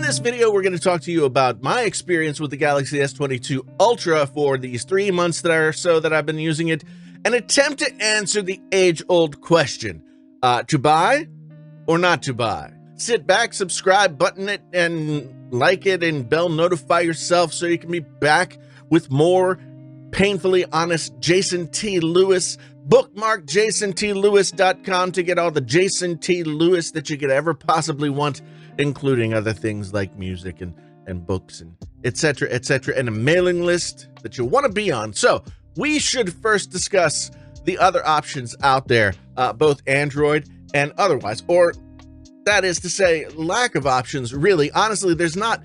this video, we're going to talk to you about my experience with the Galaxy S22 Ultra for these 3 months or so that I've been using it, and attempt to answer the age-old question, to buy or not to buy. Sit back, subscribe, button it, and like it, and bell notify yourself so you can be back with more painfully honest Jason T. Lewis. Bookmark JasonTLewis.com to get all the Jason T. Lewis that you could ever possibly want, including other things like music and books and etc., and a mailing list that you want to be on. So we should first discuss the other options out there, both Android and otherwise, or that is to say, lack of options, really. Honestly, there's not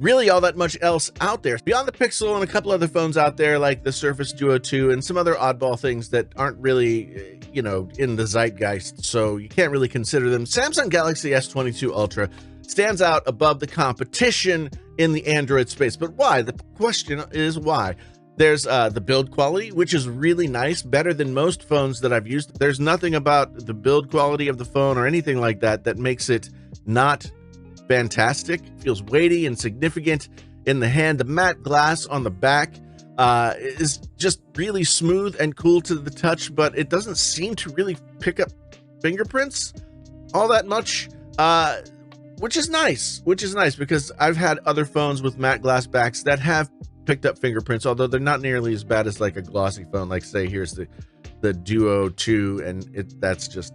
really all that much else out there beyond the Pixel and a couple other phones out there like the Surface Duo 2 and some other oddball things that aren't really, in the zeitgeist, so you can't really consider them. Samsung Galaxy S22 Ultra stands out above the competition in the Android space. But why? The question is why. There's the build quality, which is really nice, better than most phones that I've used. There's nothing about the build quality of the phone or anything like that that makes it not fantastic. It feels weighty and significant in the hand. The matte glass on the back is just really smooth and cool to the touch, but it doesn't seem to really pick up fingerprints all that much, which is nice because I've had other phones with matte glass backs that have picked up fingerprints, although they're not nearly as bad as like a glossy phone. Like say here's the Duo 2, and that's just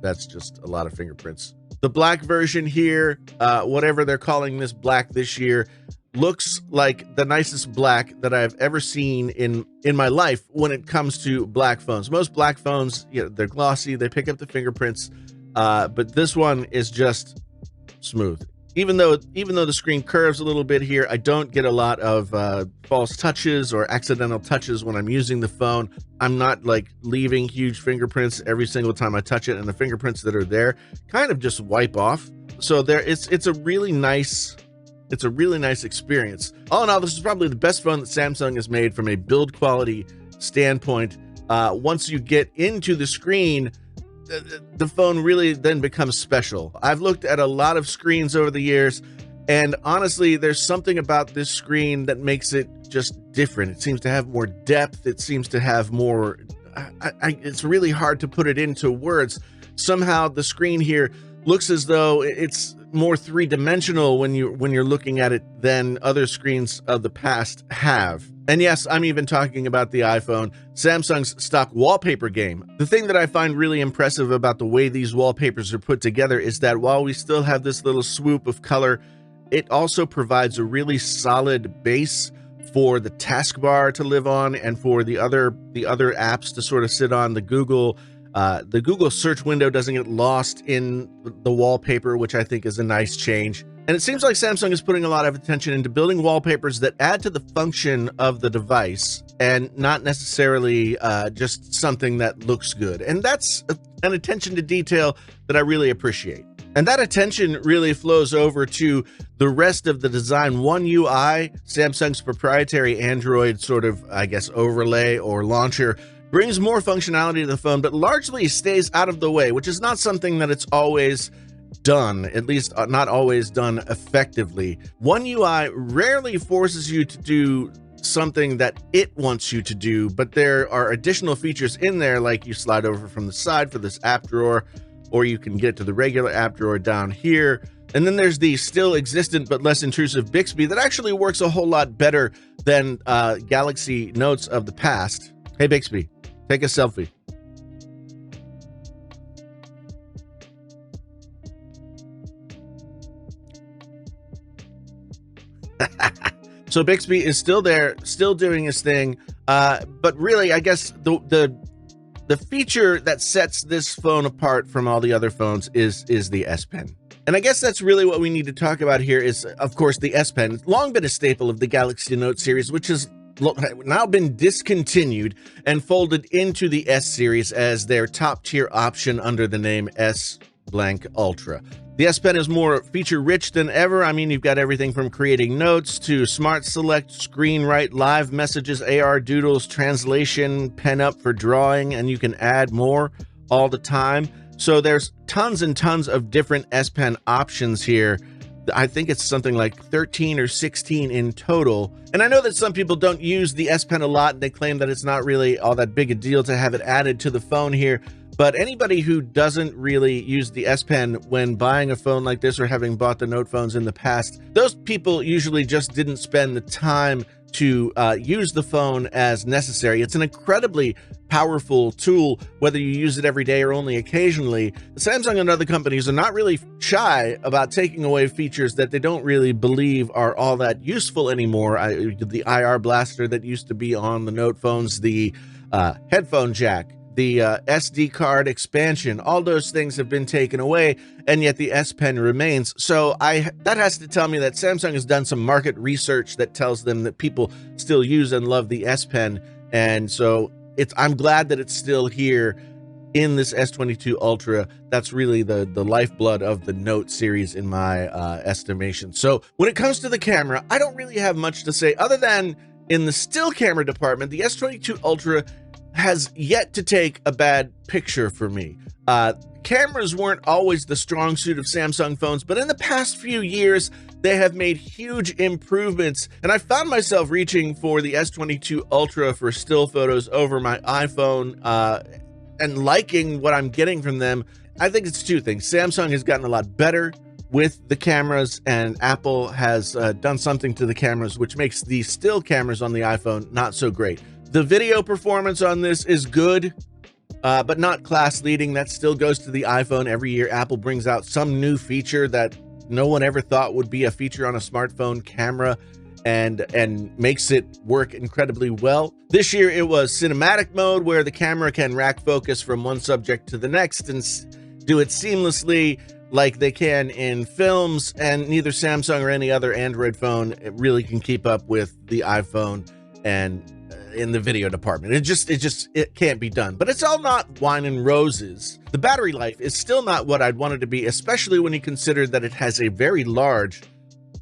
a lot of fingerprints. The black version here, whatever they're calling this black this year, looks like the nicest black that I've ever seen in my life when it comes to black phones. Most black phones, they're glossy, they pick up the fingerprints, but this one is just smooth. Even though the screen curves a little bit here, I don't get a lot of false touches or accidental touches when I'm using the phone. I'm not like leaving huge fingerprints every single time I touch it, and the fingerprints that are there kind of just wipe off. So it's a really nice experience. All in all, this is probably the best phone that Samsung has made from a build quality standpoint. Once you get into the screen, the phone really then becomes special. I've looked at a lot of screens over the years, and honestly, there's something about this screen that makes it just different. It seems to have more depth. It seems to have more, it's really hard to put it into words. Somehow the screen here looks as though it's more three-dimensional when you're looking at it than other screens of the past have. And yes, I'm even talking about the iPhone, Samsung's stock wallpaper game. The thing that I find really impressive about the way these wallpapers are put together is that while we still have this little swoop of color, it also provides a really solid base for the taskbar to live on and for the other apps to sort of sit on. The Google search window doesn't get lost in the wallpaper, which I think is a nice change. And it seems like Samsung is putting a lot of attention into building wallpapers that add to the function of the device and not necessarily just something that looks good. And that's an attention to detail that I really appreciate. And that attention really flows over to the rest of the design. One UI, Samsung's proprietary Android sort of, I guess, overlay or launcher, brings more functionality to the phone, but largely stays out of the way, which is not something that it's always done, at least not always done effectively. One UI rarely forces you to do something that it wants you to do, but there are additional features in there, like you slide over from the side for this app drawer, or you can get to the regular app drawer down here. And then there's the still existent but less intrusive Bixby that actually works a whole lot better than Galaxy Notes of the past. Hey Bixby, take a selfie. So Bixby is still there, still doing his thing, but really, I guess the feature that sets this phone apart from all the other phones is the S Pen. And I guess that's really what we need to talk about here is, of course, the S Pen. It's long been a staple of the Galaxy Note series, which has now been discontinued and folded into the S series as their top tier option under the name S blank Ultra. The S Pen is more feature-rich than ever. I mean, you've got everything from creating notes to Smart Select, Screen Write, live messages, AR doodles, translation, pen up for drawing, and you can add more all the time. So there's tons and tons of different S Pen options here I think it's something like 13 or 16 in total. And I know that some people don't use the S Pen a lot, and they claim that it's not really all that big a deal to have it added to the phone here. But anybody who doesn't really use the S Pen when buying a phone like this or having bought the Note phones in the past, those people usually just didn't spend the time to use the phone as necessary. It's an incredibly powerful tool, whether you use it every day or only occasionally. Samsung and other companies are not really shy about taking away features that they don't really believe are all that useful anymore. The IR blaster that used to be on the Note phones, the headphone jack, the SD card expansion, all those things have been taken away, and yet the S Pen remains. So that has to tell me that Samsung has done some market research that tells them that people still use and love the S Pen. And so I'm glad that it's still here in this S22 Ultra. That's really the lifeblood of the Note series in my estimation. So when it comes to the camera, I don't really have much to say other than in the still camera department, the S22 Ultra has yet to take a bad picture for me. Cameras weren't always the strong suit of Samsung phones, but in the past few years, they have made huge improvements, and I found myself reaching for the S22 Ultra for still photos over my iPhone and liking what I'm getting from them. I think it's two things. Samsung has gotten a lot better with the cameras, and Apple has done something to the cameras which makes the still cameras on the iPhone not so great. The video performance on this is good, but not class leading. That still goes to the iPhone. Every year, Apple brings out some new feature that no one ever thought would be a feature on a smartphone camera and makes it work incredibly well. This year, it was cinematic mode, where the camera can rack focus from one subject to the next and do it seamlessly like they can in films, and neither Samsung or any other Android phone really can keep up with the iPhone and in the video department. It can't be done. But it's all not wine and roses. The battery life is still not what I'd want it to be, especially when you consider that it has a very large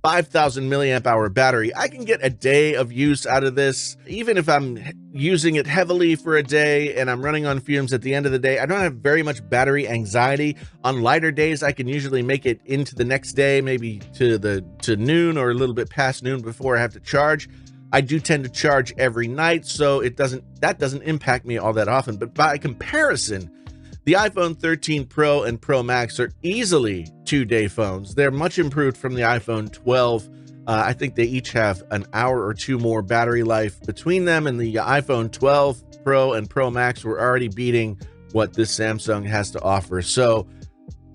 5,000 milliamp hour battery. I can get a day of use out of this. Even if I'm using it heavily for a day and I'm running on fumes at the end of the day, I don't have very much battery anxiety. On lighter days, I can usually make it into the next day, maybe to noon or a little bit past noon before I have to charge. I do tend to charge every night, so that doesn't impact me all that often. But by comparison, the iPhone 13 Pro and Pro Max are easily 2-day phones. They're much improved from the iPhone 12. I think they each have an hour or two more battery life between them, and the iPhone 12 Pro and Pro Max were already beating what this Samsung has to offer. So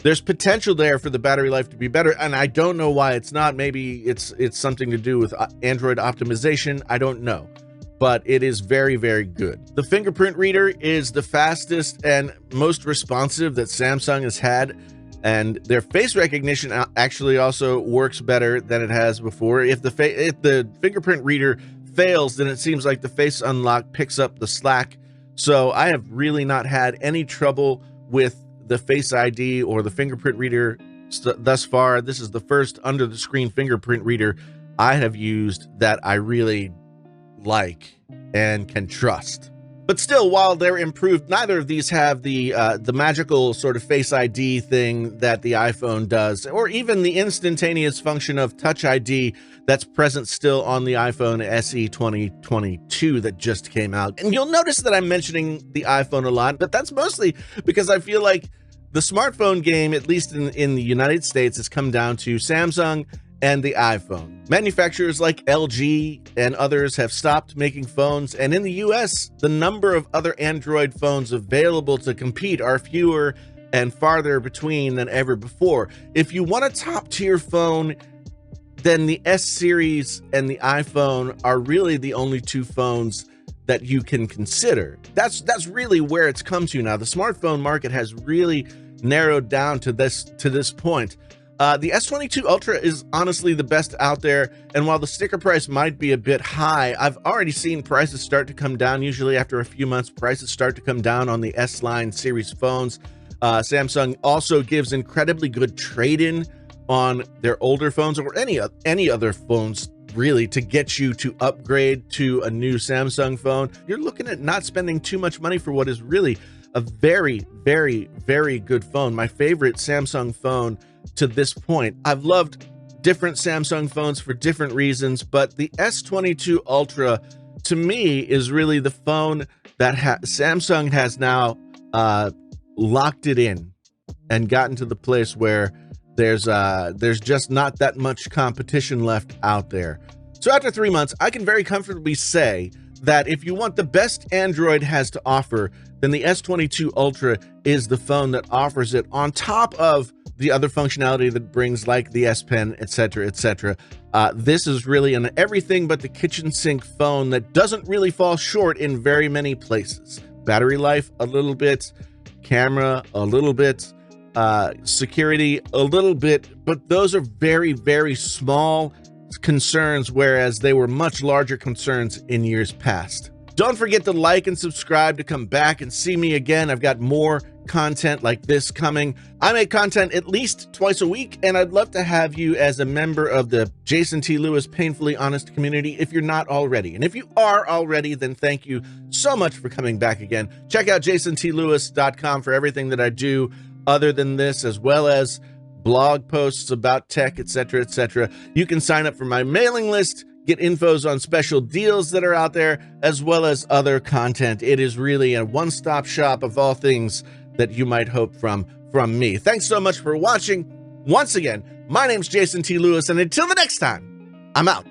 there's potential there for the battery life to be better, and I don't know why it's not. Maybe it's something to do with Android optimization. I don't know, but it is very, very good. The Fingerprint Reader is the fastest and most responsive that Samsung has had, and their face recognition actually also works better than it has before. If the Fingerprint Reader fails, then it seems like the Face Unlock picks up the slack. So I have really not had any trouble with the Face ID or the Fingerprint Reader thus far. This is the first under the screen fingerprint reader I have used that I really like and can trust. But still, while they're improved, neither of these have the magical sort of Face ID thing that the iPhone does, or even the instantaneous function of Touch ID that's present still on the iPhone SE 2022 that just came out. And you'll notice that I'm mentioning the iPhone a lot, but that's mostly because I feel like the smartphone game, at least in the United States, has come down to Samsung and the iPhone. Manufacturers like LG and others have stopped making phones, and in the US, the number of other Android phones available to compete are fewer and farther between than ever before. If you want a top-tier phone, then the S series and the iPhone are really the only two phones that you can consider. That's really where it's come to now. The smartphone market has really narrowed down to this point. The S22 Ultra is honestly the best out there, and while the sticker price might be a bit high, I've already seen prices start to come down. Usually after a few months, prices start to come down on the S-line series phones. Samsung also gives incredibly good trade-in on their older phones, or any other phones really, to get you to upgrade to a new Samsung phone. You're looking at not spending too much money for what is really a very, very, very good phone. My favorite Samsung phone to this point. I've loved different Samsung phones for different reasons, but the S22 Ultra to me is really the phone that Samsung has now locked it in and gotten to the place where there's just not that much competition left out there. So after 3 months, I can very comfortably say that if you want the best Android has to offer, then the S22 Ultra is the phone that offers it, on top of the other functionality that brings, like the S Pen, etc., etc. This is really an everything but the kitchen sink phone that doesn't really fall short in very many places. Battery life, a little bit. Camera, a little bit. Security, a little bit. But those are very, very small concerns, whereas they were much larger concerns in years past. Don't forget to like and subscribe to come back and see me again. I've got more content like this coming. I make content at least twice a week, and I'd love to have you as a member of the Jason T. Lewis Painfully Honest community if you're not already. And if you are already, then thank you so much for coming back again. Check out jasontlewis.com for everything that I do other than this, as well as blog posts about tech, etc., etc. You can sign up for my mailing list, get infos on special deals that are out there, as well as other content. It is really a one-stop shop of all things that you might hope from me. Thanks so much for watching. Once again, my name's Jason T. Lewis, and until the next time, I'm out.